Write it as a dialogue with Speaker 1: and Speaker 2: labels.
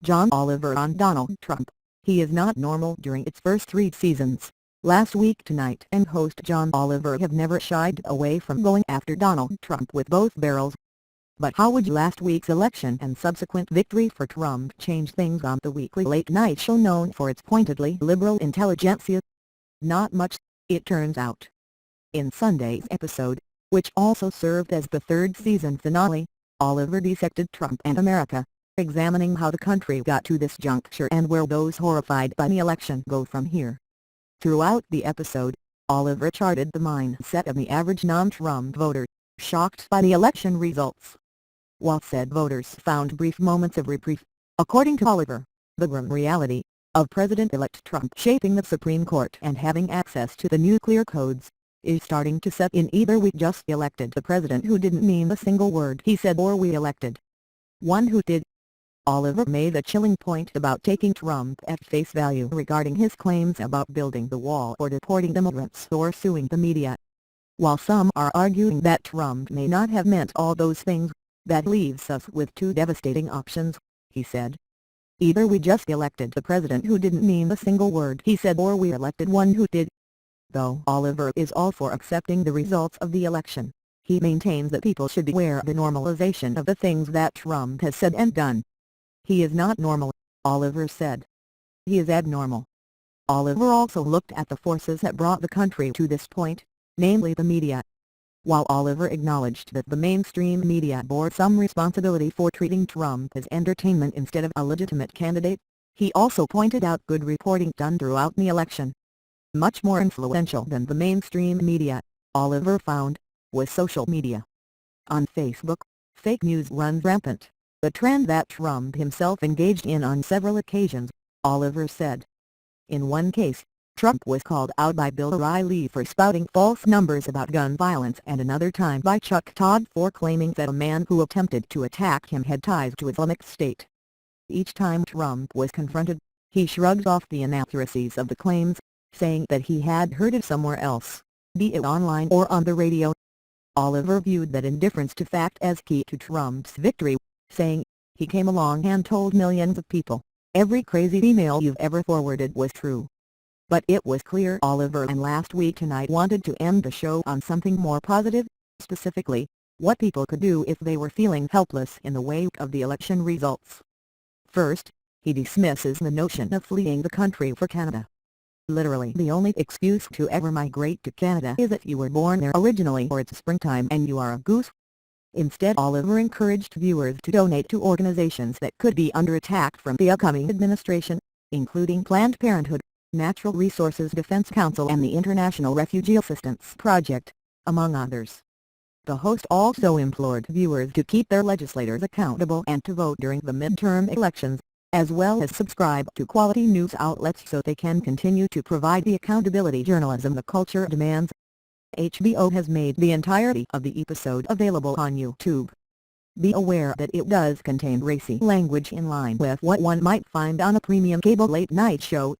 Speaker 1: John Oliver on Donald Trump. He is not normal during its first 3 seasons. Last Week Tonight and host John Oliver have never shied away from going after Donald Trump with both barrels. But how would last week's election and subsequent victory for Trump change things on the weekly late-night show known for its pointedly liberal intelligentsia? Not much, it turns out. In Sunday's episode, which also served as the 3rd season finale, Oliver dissected Trump and America, examining how the country got to this juncture and where those horrified by the election go from here. Throughout the episode, Oliver charted the mindset of the average non-Trump voter, shocked by the election results. While said voters found brief moments of reprieve, according to Oliver, the grim reality of President-elect Trump shaping the Supreme Court and having access to the nuclear codes is starting to set in. Either we just elected the president who didn't mean a single word he said, or we elected one who did. Oliver made a chilling point about taking Trump at face value regarding his claims about building the wall or deporting immigrants or suing the media. While some are arguing that Trump may not have meant all those things, that leaves us with 2 devastating options, he said. Either we just elected the president who didn't mean a single word he said, or we elected one who did. Though Oliver is all for accepting the results of the election, he maintains that people should beware the normalization of the things that Trump has said and done. He is not normal, Oliver said. He is abnormal. Oliver also looked at the forces that brought the country to this point, namely the media. While Oliver acknowledged that the mainstream media bore some responsibility for treating Trump as entertainment instead of a legitimate candidate, he also pointed out good reporting done throughout the election. Much more influential than the mainstream media, Oliver found, was social media. On Facebook, fake news runs rampant, a trend that Trump himself engaged in on several occasions, Oliver said. In one case, Trump was called out by Bill O'Reilly for spouting false numbers about gun violence, and another time by Chuck Todd for claiming that a man who attempted to attack him had ties to Islamic State. Each time Trump was confronted, he shrugged off the inaccuracies of the claims, saying that he had heard it somewhere else, be it online or on the radio. Oliver viewed that indifference to fact as key to Trump's victory, saying, "He came along and told millions of people, every crazy email you've ever forwarded was true." But it was clear Oliver and Last Week Tonight wanted to end the show on something more positive, specifically, what people could do if they were feeling helpless in the wake of the election results. First, he dismisses the notion of fleeing the country for Canada. Literally the only excuse to ever migrate to Canada is if you were born there originally or it's springtime and you are a goose. Instead, Oliver encouraged viewers to donate to organizations that could be under attack from the upcoming administration, including Planned Parenthood, Natural Resources Defense Council and the International Refugee Assistance Project, among others. The host also implored viewers to keep their legislators accountable and to vote during the midterm elections, as well as subscribe to quality news outlets so they can continue to provide the accountability journalism the culture demands. HBO has made the entirety of the episode available on YouTube. Be aware that it does contain racy language in line with what one might find on a premium cable late-night show.